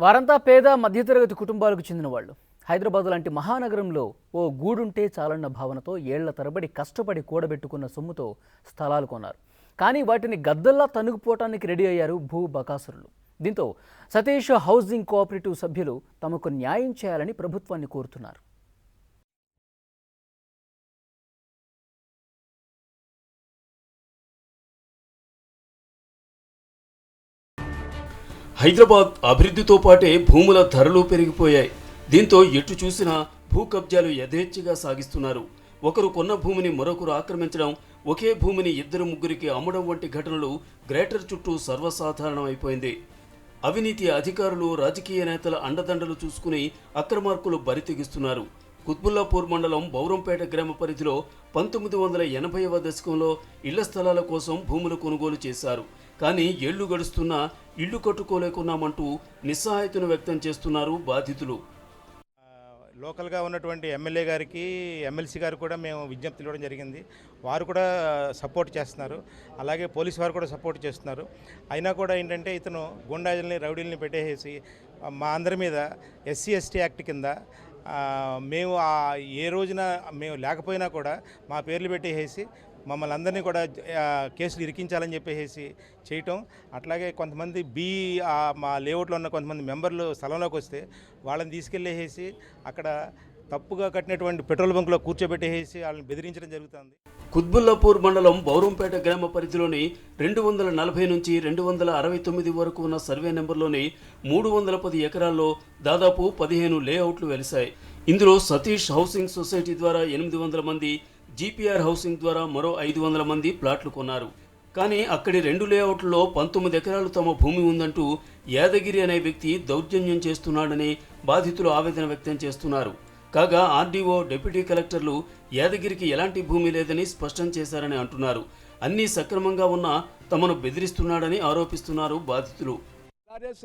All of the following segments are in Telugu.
వారంతా పేద మధ్యతరగతి కుటుంబాలకు చెందిన వాళ్ళు. హైదరాబాద్ లాంటి మహానగరంలో ఓ గూడుంటే చాలన్న భావనతో ఏళ్ల తరబడి కష్టపడి కూడబెట్టుకున్న సొమ్ముతో స్థలాలు కొన్నారు. కానీ వాటిని గద్దల్లా తనుగుపోవటానికి రెడీ అయ్యారు భూ బకాసురులు. దీంతో సతీష్ హౌసింగ్ కోఆపరేటివ్ సభ్యులు తమకు న్యాయం చేయాలని ప్రభుత్వాన్ని కోరుతున్నారు. హైదరాబాద్ అభివృద్ధితో పాటే భూముల ధరలు పెరిగిపోయాయి. దీంతో ఎటు చూసినా భూ కబ్జాలు యథేచ్ఛగా సాగిస్తున్నారు. ఒకరు కొన్న భూమిని మరొకరు ఆక్రమించడం, ఒకే భూమిని ఇద్దరు ముగ్గురికి అమ్మడం వంటి ఘటనలు గ్రేటర్ చుట్టూ సర్వసాధారణం అయిపోయింది. అవినీతి అధికారులు, రాజకీయ నేతల అండదండలు చూసుకుని అక్రమార్కులు బరితెగిస్తున్నారు. కుత్బుల్లాపూర్ మండలం బౌరంపేట గ్రామ పరిధిలో 1980వ దశకంలో ఇళ్ల స్థలాల కోసం భూములు కొనుగోలు చేశారు. కానీ ఏళ్లు గడుస్తున్నా ఇళ్లు కట్టుకోలేకున్నామంటూ నిస్సహాయతను వ్యక్తం చేస్తున్నారు బాధితులు. లోకల్గా ఉన్నటువంటి ఎమ్మెల్యే గారికి, ఎమ్మెల్సీ గారు కూడా మేము విజ్ఞప్తి ఇవ్వడం జరిగింది. వారు కూడా సపోర్ట్ చేస్తున్నారు, అలాగే పోలీసు వారు కూడా సపోర్ట్ చేస్తున్నారు. అయినా కూడా ఏంటంటే ఇతను గుండాజల్ని, రౌడీల్ని పెట్టేసి మా అందరి మీద SC/ST యాక్ట్ కింద మేము ఏ రోజున మేము లేకపోయినా కూడా మా పేర్లు పెట్టేసి మమ్మల్ని అందరినీ కూడా కేసులు ఇరికించాలని చెప్పేసి చేయటం. అట్లాగే కొంతమంది మా లేఅవుట్లో ఉన్న కొంతమంది మెంబర్లు స్థలంలోకి వస్తే వాళ్ళని తీసుకెళ్ళేసి అక్కడ తప్పుగా కట్టినటువంటి పెట్రోల్ బంక్లో కూర్చోబెట్టేసి వాళ్ళని బెదిరించడం జరుగుతుంది. కుత్బుల్లాపూర్ మండలం బౌరంపేట గ్రామ పరిధిలోని 240 నుంచి 269 వరకు ఉన్న సర్వే నెంబర్లోని 310 ఎకరాల్లో దాదాపు 15 లేఅవుట్లు వెలిశాయి. ఇందులో సతీష్ హౌసింగ్ సొసైటీ ద్వారా 800 మంది, GPR హౌసింగ్ ద్వారా మరో 500 మంది ప్లాట్లు కొన్నారు. కానీ అక్కడి 2 లేఅవుట్లలో 19 ఎకరాలు తమ భూమి ఉందంటూ యాదగిరి అనే వ్యక్తి దౌర్జన్యం చేస్తున్నాడని బాధితులు ఆవేదన వ్యక్తం చేస్తున్నారు. కాగా RDO, డిప్యూటీ కలెక్టర్లు యాదగిరికి ఎలాంటి భూమి లేదని స్పష్టం చేశారని అంటున్నారు. అన్నీ సక్రమంగా ఉన్నా తమను బెదిరిస్తున్నాడని ఆరోపిస్తున్నారు బాధితులు.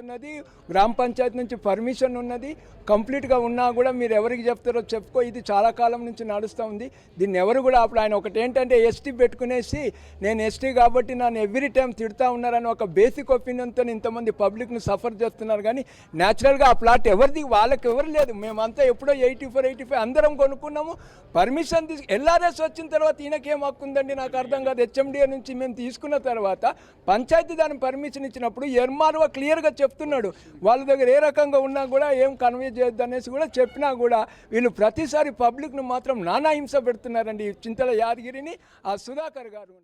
ఉన్నది గ్రామ పంచాయతీ నుంచి పర్మిషన్ ఉన్నది, కంప్లీట్గా ఉన్నా కూడా మీరు ఎవరికి చెప్తారో చెప్పుకో. ఇది చాలా కాలం నుంచి నడుస్తూ ఉంది. దీన్ని ఎవరు కూడా అప్పుడు ఆయన ఒకటి ఏంటంటే ST పెట్టుకునేసి నేను ST కాబట్టి నన్ను ఎవ్రీ టైం తిడుతూ ఉన్నారని ఒక బేసిక్ ఒపీనియన్తో ఇంతమంది పబ్లిక్ను సఫర్ చేస్తున్నారు. కానీ న్యాచురల్గా ఆ ప్లాట్ ఎవరిది వాళ్ళకి ఎవరు లేదు. మేమంతా ఎప్పుడో 84-85 అందరం కొనుక్కున్నాము. పర్మిషన్ LRS వచ్చిన తర్వాత ఈయనకేం హక్కు ఉందండి నాకు అర్థం కాదు. HMDA నుంచి మేము తీసుకున్న తర్వాత పంచాయతీ దాని పర్మిషన్ ఇచ్చినప్పుడు MRO క్లియర్గా చెప్తున్నాడు వాళ్ళ దగ్గర ఏ రకంగా ఉన్నా కూడా ఏం కన్వే చేయొద్దు అనేసి కూడా చెప్పినా కూడా వీళ్ళు ప్రతిసారి పబ్లిక్ను మాత్రం నానా హింస పెడుతున్నారండి. చింతల యాదగిరిని ఆ సుధాకర్ గారు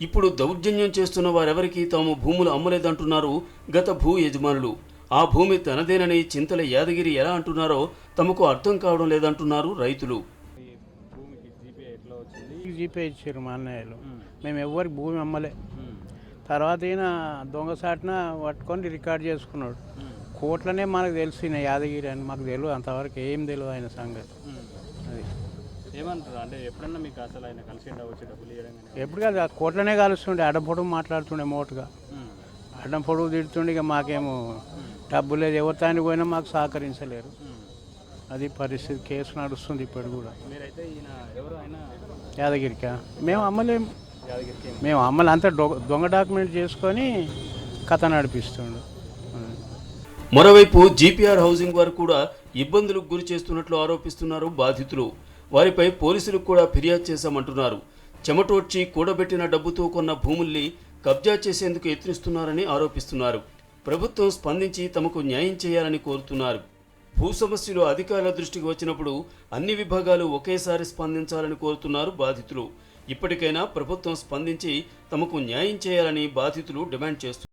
ఇప్పుడు దౌర్జన్యం చేస్తున్న వారెవరికి తాము భూములు అమ్మలేదంటున్నారు గత భూ యజమానులు. ఆ భూమి తనదేనని చింతల యాదగిరి ఎలా అంటున్నారో తమకు అర్థం కావడం లేదంటున్నారు రైతులు. జీపే ఇచ్చారు మా అన్నయ్యలు, మేము ఎవరికి భూమి అమ్మలే. తర్వాత ఈయన దొంగసాటున పట్టుకొని రికార్డ్ చేసుకున్నాడు. కోట్లనే మనకు తెలిసిన యాదగిరి అని మాకు తెలియదు, అంతవరకు ఏం తెలియదు ఆయన సంగతి. అది ఏమంటారు అంటే ఎప్పుడన్నా మీకు అసలు ఆయన కలిసి వచ్చి డబ్బులు ఇవ్వడం ఎప్పుడు కాదు, కోట్లనే కలుస్తుండే. అడ్డంపొడుగు మాట్లాడుతుండే మోటుగా, అడ్డంపొడుగు తిడుతుండే. ఇక మాకేమో డబ్బు లేదు, ఎవరి తానికి పోయినా మాకు సహకరించలేరు. అది పరిస్థితి. కేసు నడుస్తుంది ఇప్పుడు కూడా. మీరైతే ఈయన ఎవరు ఆయన యాదగిరికా మేము అమ్మలేము, మేము అమ్మలు అంతా దొంగ డాక్యుమెంట్ చేసుకొని కథ నడిపిస్తుండు. మరోవైపు GPR హౌసింగ్ వారు కూడా ఇబ్బందులకు గురి చేస్తున్నట్లు ఆరోపిస్తున్నారు బాధితులు. వారిపై పోలీసులకు కూడా ఫిర్యాదు చేశామంటున్నారు. చెమటోడ్చి కూడబెట్టిన డబ్బుతో కొన్న భూముల్ని కబ్జా చేసేందుకు యత్నిస్తున్నారని ఆరోపిస్తున్నారు. ప్రభుత్వం స్పందించి తమకు న్యాయం చేయాలని కోరుతున్నారు. భూ సమస్యలు అధికారుల దృష్టికి వచ్చినప్పుడు అన్ని విభాగాలు ఒకేసారి స్పందించాలని కోరుతున్నారు బాధితులు. ఇప్పటికైనా ప్రభుత్వం స్పందించి తమకు న్యాయం చేయాలని బాధితులు డిమాండ్ చేస్తున్నారు.